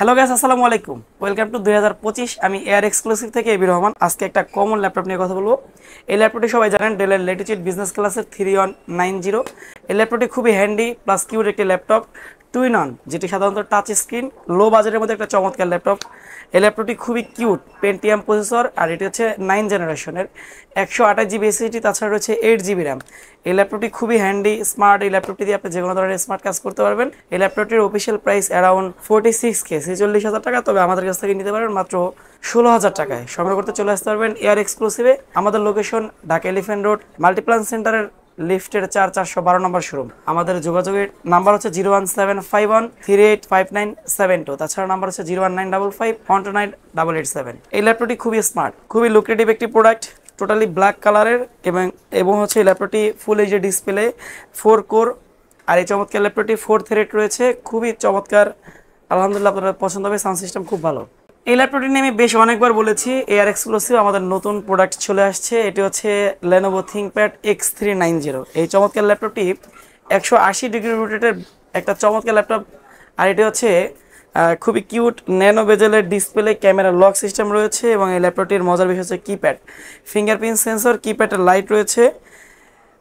Hello guys, আসসালামু আলাইকুম। Welcome to 2025। আমি এয়ার এক্সক্লুসিভ থেকে এবি রহমান। আজকে একটা কমন ল্যাপটপ নিয়ে কথা বলবো। এই ল্যাপটপটি সবাই জানেন, ডেলের ল্যাটিটিউড বিজনেস ক্লাসের 3190। এই ল্যাপটপটি খুবই হ্যান্ডি প্লাস কিউট একটি ল্যাপটপ, টুইন অন, যেটি সাধারণত টাচ স্ক্রিন, লো বাজেটের মধ্যে একটা চমৎকার ল্যাপটপ। এই ল্যাপটপটি খুবই কিউট, পেন্টিয়াম প্রসেসর, আর এটি হচ্ছে 9 জেনারেশনের, 128 জিবি এসএসডি, তাছাড়া রয়েছে 8 জিবি র্যাম। এই ল্যাপটপটি খুবই হ্যান্ডি, স্মার্ট। এই ল্যাপটপটি দিয়ে আপনি যে কোনো ধরনের স্মার্ট কাজ করতে পারবেন। এই ল্যাপটপটির অফিসিয়াল প্রাইস অ্যারাউন্ড 46K, 46,000 টাকা। তবে আমাদের কাছ থেকে নিতে পারবেন মাত্র 16,000 টাকায়। সংগ্রহ করতে চলে আসতে পারবেন এয়ার এক্সক্লুসিভে। আমাদের location Dhaka elephant road, Multiplan সেন্টারের লিফটের 412 নম্বর শোরুম। আমাদের যোগাযোগের নাম্বার হচ্ছে 01751385972। তাছাড়া নাম্বার হচ্ছে 01955129887। এই ল্যাপটপটি খুবই স্মার্ট, খুবই লুক্রেটিভ একটি প্রোডাক্ট, টোটালি ব্ল্যাক কালারের এবং হচ্ছে এই ল্যাপটপটি ফুল এইচডি ডিসপ্লে, 4 কোর। আর এই চমৎকার ল্যাপটপটি 4 থ্রেড রয়েছে, খুবই চমৎকার। আলহামদুলিল্লাহ, আপনাদের পছন্দ হবে। সাউন্ড সিস্টেম খুব ভালো। এই ল্যাপটপটি নিয়ে আমি বেশ অনেকবার বলেছি। এয়ার এক্সক্লুসিভ আমাদের নতুন প্রোডাক্ট চলে আসছে। এটি হচ্ছে Lenovo ThinkPad X390। এই চমৎকার ল্যাপটপটি 180 ডিগ্রি রোটেটের একটা চমৎকার ল্যাপটপ। আর এটি হচ্ছে খুবই কিউট ন্যানো বেজেলের ডিসপ্লে, ক্যামেরা লক সিস্টেম রয়েছে। এবং এই ল্যাপটপটির মজার বিষয় হচ্ছে কিপ্যাড, ফিঙ্গারপ্রিন্ট সেন্সর, কিপ্যাডের লাইট রয়েছে,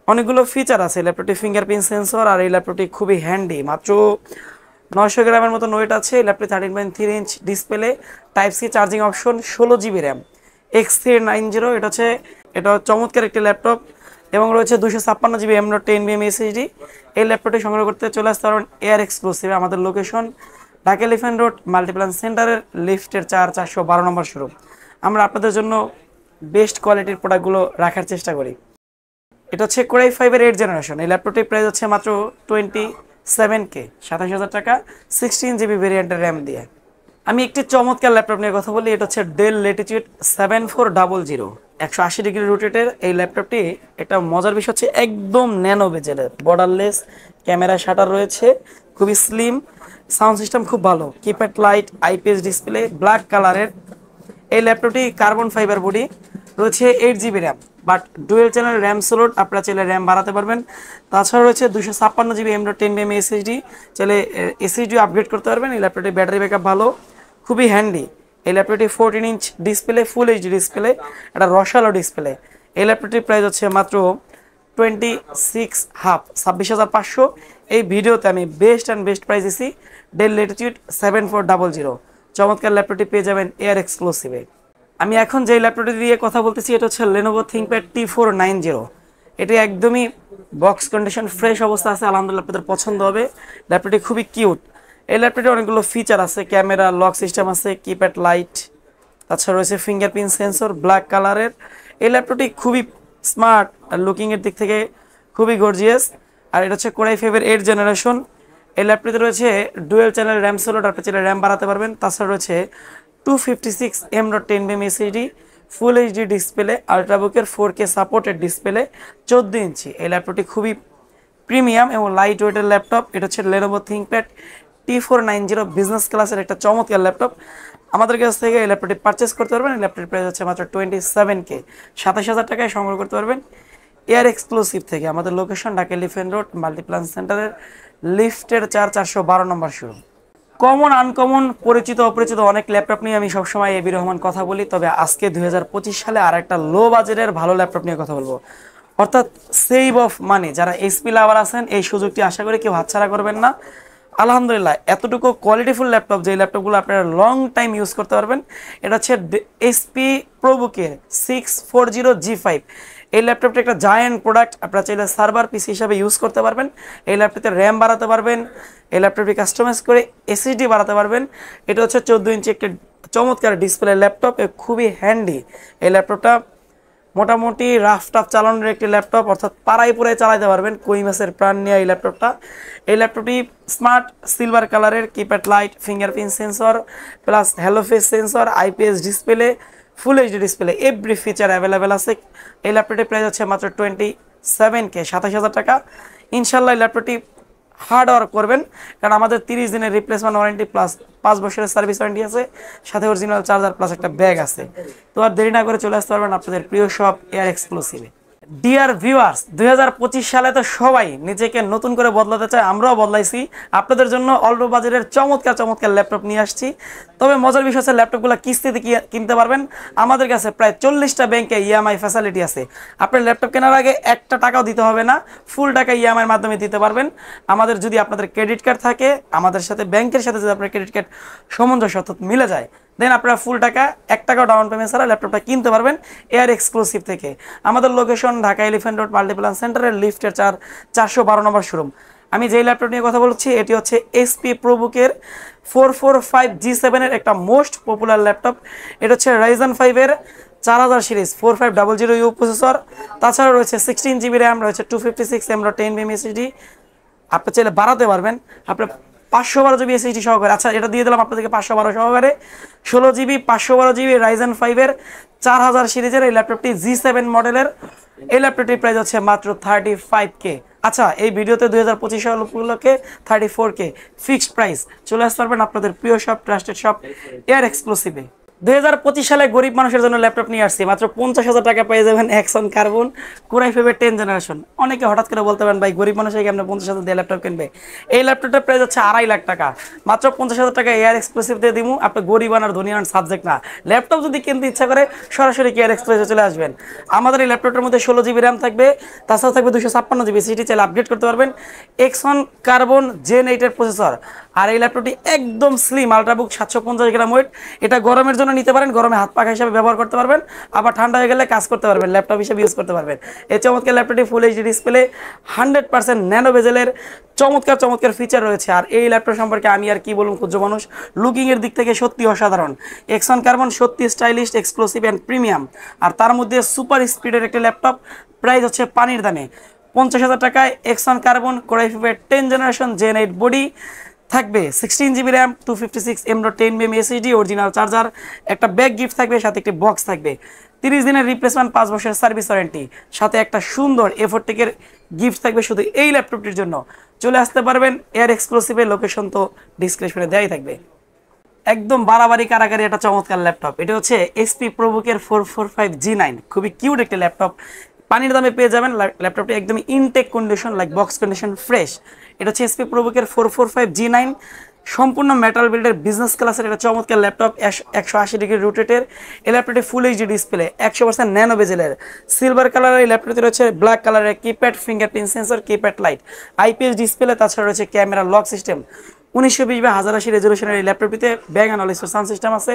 অনেকগুলো ফিচার আছে ল্যাপটপটি, ফিঙ্গারপ্রিন্ট সেন্সর। আর এই ল্যাপটপটি খুবই হ্যান্ডি, মাত্র 900 গ্রামের মতো ওয়েট আছে। এই ল্যাপটপটি 13.3 inch display, type C charging option, 16 GB RAM, X390। এটা চমৎকার একটি ল্যাপটপ এবং রয়েছে 256 জিবি M.2 এসএসডি। এই ল্যাপটপটি সংগ্রহ করতে চলে আসতে পারবেন এয়ার এক্সক্লুসিভে। আমাদের location Dhaka elephant road, Multiplan সেন্টারের লিফটের 412 নম্বর শোরুম। আমরা আপনাদের জন্য বেস্ট কোয়ালিটির প্রোডাক্টগুলো রাখার চেষ্টা করি। এটা হচ্ছে Core i5-এর 8 জেনারেশন। এই ল্যাপটপটির প্রাইস হচ্ছে মাত্র 27K, 27,000 টাকা, 16 জিবি ভেরিয়েন্টের র্যাম দিয়ে। আমি একটি চমৎকার ল্যাপটপ নিয়ে কথা বলি। এটা হচ্ছে ডেল ল্যাটিটিউড 7400, 180 ডিগ্রি রোটেটের। এই ল্যাপটপটি একটা মজার বিষয় হচ্ছে একদম ন্যানো বেজেলের, বর্ডারলেস, ক্যামেরা শাটার রয়েছে, খুবই স্লিম, সাউন্ড সিস্টেম খুব ভালো, keypad light, IPS display, black কালারের। এই ল্যাপটপটি কার্বন ফাইবার বডি, রয়েছে 8 GB RAM, but dual channel RAM slot, আপনারা চাইলে র্যাম বাড়াতে পারবেন। তাছাড়া রয়েছে 256 জিবি M.2 এসএসডি, চাইলে এসএসডি আপগ্রেড করতে পারবেন। এই ল্যাপটপটির ব্যাটারি ব্যাকআপ ভালো, খুবই হ্যান্ডি। এই ল্যাপটপটি 14 ইঞ্চ ডিসপ্লে, ফুল এইচডি ডিসপ্লে, একটা রসালো ডিসপ্লে। এই ল্যাপটপটির প্রাইস হচ্ছে মাত্র 26,500। এই ভিডিওতে আমি বেস্ট প্রাইস দিছি, ডেল ল্যাটিটিউড 7400। চমৎকার ল্যাপটপটি পেয়ে যাবেন এয়ার এক্সক্লুসিভে। আমি এখন যে ল্যাপটপটি দিয়ে কথা বলতেছি এটা হচ্ছে Lenovo ThinkPad T490। এটি একদমই বক্স কন্ডিশন, ফ্রেশ অবস্থা আছে। আলহামদুলিল্লাহ, আপনাদের পছন্দ হবে। ল্যাপটপটি খুবই কিউট। এই ল্যাপটপটি অনেকগুলো ফিচার আছে, ক্যামেরা লক সিস্টেম আছে, কিপ্যাড লাইট, তাছাড়া রয়েছে ফিঙ্গারপ্রিন্ট সেন্সর, ব্ল্যাক কালারের। এই ল্যাপটপটি খুবই স্মার্ট আর লুকিংয়ের দিক থেকে খুবই গর্জিয়াস। আর এটা হচ্ছে Core i5-এর 8 জেনারেশন। এই ল্যাপটপটিতে রয়েছে ডুয়েল চ্যানেল র্যাম স্লট, আপনি চাইলে র্যাম বাড়াতে পারবেন। তাছাড়া রয়েছে 256 M.2 SSD, full HD display, আল্ট্রাবুকের 4K সাপোর্টেড ডিসপ্লে, 14 ইঞ্চি। এই ল্যাপটপটি খুবই প্রিমিয়াম এবং লাইট ওয়েটের ল্যাপটপ। এটা হচ্ছে Lenovo ThinkPad T490 বিজনেস ক্লাসের একটা চমৎকার ল্যাপটপ। আমাদের কাছ থেকে এই ল্যাপটপটি পারচেস করতে পারবেন। এই ল্যাপটপটির প্রাইস হচ্ছে মাত্র 27K, 27,000 টাকায় সংগ্রহ করতে পারবেন এয়ার এক্সক্লুসিভ থেকে। আমাদের location Dhaka elephant road, Multiplan সেন্টারের লিফটের 412 নম্বর শোরুম। কমন আনকমন, পরিচিত অপরিচিত অনেক ল্যাপটপ নিয়ে আমি সবসময় এবি রহমান কথা বলি। তবে আজকে 2025 সালে আর একটা লো বাজেটের ভালো ল্যাপটপ নিয়ে কথা বলবো, অর্থাৎ সেভ অফ মানি। যারা এসপি লাভার আছেন, এই সুযোগটি আশা করি কেউ হাতছাড়া করবেন না। আলহামদুলিল্লাহ, এতটুকু কোয়ালিটিফুল ল্যাপটপ, যে ল্যাপটপগুলো আপনারা লং টাইম ইউজ করতে পারবেন। এটা হচ্ছে এসপি প্রোবুকের 640G5। এই ল্যাপটপটা একটা জায়ান্ট প্রোডাক্ট, আপনারা চাইলে সার্ভার পিসি হিসাবে ইউজ করতে পারবেন। এই ল্যাপটপে র্যাম বাড়াতে পারবেন, এই ল্যাপটপটি কাস্টমাইজ করে এসএসডি বাড়াতে পারবেন। এটা হচ্ছে 14 ইঞ্চি একটা চমৎকার ডিসপ্লে ল্যাপটপ, খুবই হ্যান্ডি। এই ল্যাপটপটা মোটামুটি রাফ টাফ চালানোর একটি ল্যাপটপ, অর্থাৎ পাড়ায় পুরাই চালাতে পারবেন, কই মাছের প্রাণ নিয়ে এই ল্যাপটপটা। এই ল্যাপটপটি স্মার্ট সিলভার কালারের, keypad light, fingerprint sensor plus hello face sensor, IPS display, ফুল HD display, every feature available আছে। এই ল্যাপটপটির প্রাইস হচ্ছে মাত্র 27K, 27,000 টাকা। ইনশাল্লাহ এই ল্যাপটপটি হার্ড ওয়ার্ক করবেন, কারণ আমাদের 30 দিনের রিপ্লেসমেন্ট ওয়ারেন্টি প্লাস 5 বছরের সার্ভিস ওয়ারেন্টি আছে, সাথে অরিজিনাল চার্জার প্লাস একটা ব্যাগ আছে। তো আর দেরি না করে চলে আসতে পারবেন আপনাদের প্রিয় শপ এয়ার এক্সক্লুসিভে। ডিয়ার ভিউয়ার্স, 2025 সালে তো সবাই নিজেকে নতুন করে বদলাতে চায়, আমরাও বদলাইছি। আপনাদের জন্য অল্প বাজারের চমৎকার চমৎকার ল্যাপটপ নিয়ে আসছি। তবে মজার বিষয় হচ্ছে ল্যাপটপগুলো কিস্তিতে কিনতে পারবেন। আমাদের কাছে প্রায় 40টা ব্যাংকে ইএমআই ফ্যাসিলিটি আছে। আপনার ল্যাপটপ কেনার আগে একটা টাকাও দিতে হবে না, ফুল টাকা ইএমআইয়ের মাধ্যমে দিতে পারবেন। আমাদের যদি আপনাদের ক্রেডিট কার্ড থাকে, আমাদের সাথে ব্যাংকের সাথে যদি আপনার ক্রেডিট কার্ড সামঞ্জস্য মিলে যায়, দেন আপনারা ফুল টাকা 1 টাকাও ডাউন পেমেন্ট ছাড়া ল্যাপটপটা কিনতে পারবেন এয়ার এক্সক্লুসিভ থেকে। আমাদের location Dhaka elephant road Multiplan সেন্টারের লিফটের 412 নম্বর শোরুম। আমি যেই ল্যাপটপ নিয়ে কথা বলছি এটি হচ্ছে এসপি প্রোবুকের 445G7 এর একটা মোস্ট পপুলার ল্যাপটপ। এটা হচ্ছে রাইজেন 5 এর 4000 সিরিজ 4500U প্রসেসর। তাছাড়া রয়েছে 16GB র্যাম, রয়েছে 256 10mm আপনি চাইলে বাড়াতে পারবেন। আপনার 512GB SSD সহকারে, আচ্ছা এটা দিয়ে দিলাম আপনাদেরকে 512 সহকারে 16GB 512GB রাইজেন 5 এর 4000 সিরিজের এই ল্যাপটপটি G7 মডেলের। এই ল্যাপটপটির প্রাইস হচ্ছে মাত্র 35K। আচ্ছা, এই ভিডিওতে 2025 সাল উপলক্ষে 34K ফিক্সড প্রাইস। চলে আসতে পারবেন আপনাদের প্রিয় শপ, ট্রাস্টেড শপ এয়ার এক্সক্লুসিভে। 2025 সালে গরিব মানুষের জন্য ল্যাপটপ নিয়ে আসছি। মাত্র 50,000 টাকা পেয়ে যাবেন অ্যাক্সন কার্বন কোর i5 এর 10 জেনারেশন। অনেকে হঠাৎ করে বলতে পারেন ভাই গরিব মানুষ কেমনে 50,000 দিয়ে ল্যাপটপ কিনবে। এই ল্যাপটপটার প্রাইস হচ্ছে 2.5 লাখ টাকা। মাত্র 50,000 টাকা এয়ার এক্সক্লুসিভ দিয়ে দিমু। আপনি গরিব আর ধনী আর সাবজেক্ট না, ল্যাপটপ যদি কিনতে ইচ্ছা করে সরাসরি এয়ার এক্সক্লুসিভে চলে আসবেন। আমাদের এই ল্যাপটপটার মধ্যে 16GB র্যাম থাকবে, তাছাড়া থাকবে 256GB SSD, চাইলে আপগ্রেড করতে পারবেন। এক্সন কার্বন জেন 8 এর প্রসেসর। আর এই ল্যাপটপটি একদম স্লিম, আলট্রাবুক 750 গ্রাম ওয়েট। এটা গরমের জন্য নিতে পারেন, গরমে হাত পাখা হিসাবে ব্যবহার করতে পারবেন, আবার ঠান্ডা হয়ে গেলে কাজ করতে পারবেন, ল্যাপটপ হিসেবে ইউজ করতে পারবেন। এই চমৎকার ল্যাপটপটি ফুল এইচডি ডিসপ্লে, 100% ন্যানো বেজেলের চমৎকার চমৎকার ফিচার রয়েছে। আর এই ল্যাপটপ সম্পর্কে আমি আর কি বলুন, ক্ষুদ্র মানুষ, লুকিং এর দিক থেকে সত্যি অসাধারণ। এক্সন কার্বন সত্যি স্টাইলিশ, এক্সক্লুসিভ অ্যান্ড প্রিমিয়াম। আর তার মধ্যে সুপার স্পিডের একটা ল্যাপটপ, প্রাইস হচ্ছে পানির দামে। 50,000 টাকায় এক্সন কার্বন কোর i5 এর 10 জেনারেশন জেন 8 বডি থাকবে, 16GB RAM, 256 SSD, original charger, একটা ব্যাগ গিফট থাকবে, সাথে একটি বক্স থাকবে, 30 দিনের রিপ্লেসমেন্ট, 5 বছরের সার্ভিস ওয়ারেন্টি, সাথে একটা সুন্দর A4 টেকের গিফট থাকবে শুধু এই ল্যাপটপটির জন্য। চলে আসতে পারবেন এয়ার এক্সক্লুসিভের, লোকেশন তো ডিসক্রিপশনে দেওয়াই থাকবে। একদম বাড়াবাড়ি কারাগারি একটা চমৎকার ল্যাপটপ। এটা হচ্ছে এসপি প্রোবুকের 445G9, খুবই কিউট একটা ল্যাপটপ। পানির দামে পেয়ে যাবেন ল্যাপটপটি, একদমই intact condition, like box condition, fresh. এটা হচ্ছে এসপি প্রোবুকের 445G9, সম্পূর্ণ মেটাল বিল্ডের বিজনেস ক্লাসের একটা চমৎকার ল্যাপটপ, 180 ডিগ্রি রোটেটের। এই ল্যাপটপটি ফুল এইচডি ডিসপ্লে, 100% ন্যানো বেজেলের, সিলভার কালারের। এই ল্যাপটপটি রয়েছে ব্ল্যাক কালারের keypad, fingerprint sensor, keypad light, IPS display, তাছাড়া রয়েছে ক্যামেরা লক সিস্টেম। 1920x1080 রেজলিউশনের এই ল্যাপটপটিতে Bang and all sound system আছে,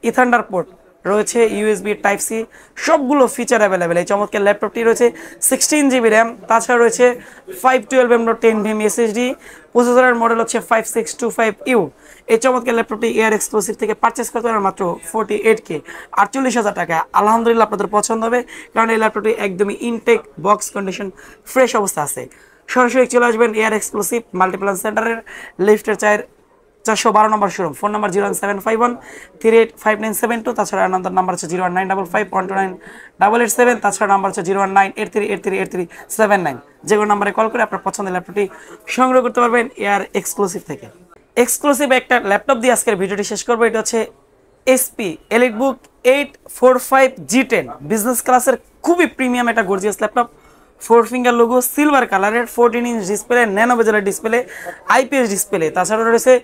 ইথান্ডার পোর্ট রয়েছে, ইউএসবি টাইপ সি, সবগুলো ফিচার অ্যাভেলেবেল। এই চমৎকার ল্যাপটপটি রয়েছে 16GB র্যাম, তাছাড়া রয়েছে 512 10mm SSD, প্রসেসরের মডেল হচ্ছে 5625U। এই চমৎকার ল্যাপটপটি এয়ার এক্সক্লুসিভ থেকে পারচেস করতে পারেন মাত্র 48K, 48,000 টাকা। আলহামদুলিল্লাহ আপনাদের পছন্দ হবে, কারণ এই ল্যাপটপটি একদমই ইনটেক বক্স কন্ডিশন, ফ্রেশ অবস্থা আছে। সরাসরি চলে আসবেন এয়ার এক্সক্লুসিভ মাল্টিপ্লান সেন্টারের লিফটের 412 নম্বর শোরুম। ফোন নাম্বার 01751385972, তাছাড়া আনন্দের নাম্বার হচ্ছে 01955129887, তাছাড়া নাম্বার হচ্ছে 01983838379। যে কোনো নাম্বারে কল করে আপনার পছন্দের ল্যাপটপটি সংগ্রহ করতে পারবেন এয়ার এক্সক্লুসিভ থেকে। এক্সক্লুসিভ একটা ল্যাপটপ দিয়ে আজকের ভিডিওটি শেষ করবো। এটা হচ্ছে এসপি এলিটবুক 845G10, বিজনেস ক্লাসের খুবই প্রিমিয়াম একটা gorgeous laptop. 4 finger logo, silver কালারের, 14 ইঞ্চ ডিসপ্লে, ন্যানো বেজেলের ডিসপ্লে, আইপিএস ডিসপ্লে, তাছাড়া রয়েছে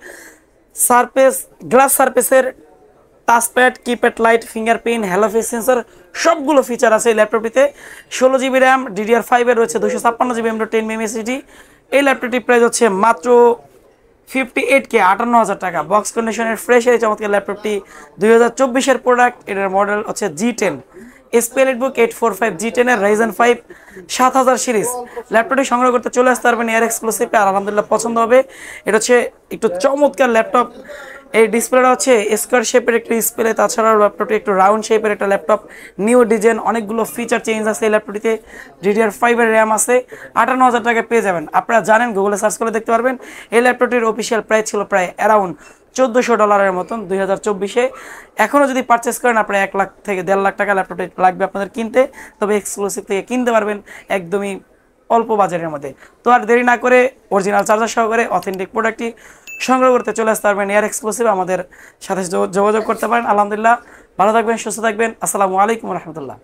সারফেস, গ্লাস সারফেসের touchpad, keypad light, fingerprint, Hello face sensor, সবগুলো ফিচার আছে এই ল্যাপটপটিতে। 16GB র্যাম, DDR5 এর রয়েছে, 256GB M.2 SSD। এই ল্যাপটপটির প্রাইস হচ্ছে মাত্র 58K, 58,000 টাকা। বক্স কন্ডিশনের ফ্রেশ এই চমৎকার ল্যাপটপটি 2024 প্রোডাক্ট। এটার মডেল হচ্ছে G10, এসপি এলিটবুক 845G10 এর রাইজেন 5 7000 সিরিজ। ল্যাপটপটি সংগ্রহ করতে চলে আসতে পারবেন এয়ার এক্সক্লুসিভে, আর আলহামদুলিল্লাহ পছন্দ হবে। এটা হচ্ছে একটু চমৎকার ল্যাপটপ। এই ডিসপ্লেটা হচ্ছে স্কোয়ার শেপের একটা ডিসপ্লে, তাছাড়াও ল্যাপটপটি একটু রাউন্ড শেপের একটা ল্যাপটপ, নিউ ডিজাইন, অনেকগুলো ফিচার চেঞ্জ আছে এই ল্যাপটপটিতে। DDR5 এর র্যাম আছে, 58,000 টাকা পেয়ে যাবেন। আপনারা জানেন, গুগলে সার্চ করে দেখতে পারবেন। এই ল্যাপটপটির অফিসিয়াল প্রাইস ছিল প্রায় অ্যারাউন্ড $1400 মতন 2024-এ। এখনও যদি পারচেস করেন আপনার 1 লাখ থেকে 1.5 লাখ টাকা ল্যাপটপটি লাগবে আপনাদের কিনতে, তবে এক্সক্লুসিভ থেকে কিনতে পারবেন একদমই অল্প বাজারের মধ্যে। তো আর দেরি না করে অরিজিনাল চার্জার সহকারে অথেন্টিক প্রোডাক্টটি সংগ্রহ করতে চলে আসতে পারবেন এয়ার এক্সক্লুসিভ, আমাদের সাথে যোগাযোগ করতে পারেন। আলহামদুলিল্লাহ, ভালো থাকবেন, সুস্থ থাকবেন। আসসালামু আলাইকুম রহমতুল্লাহ।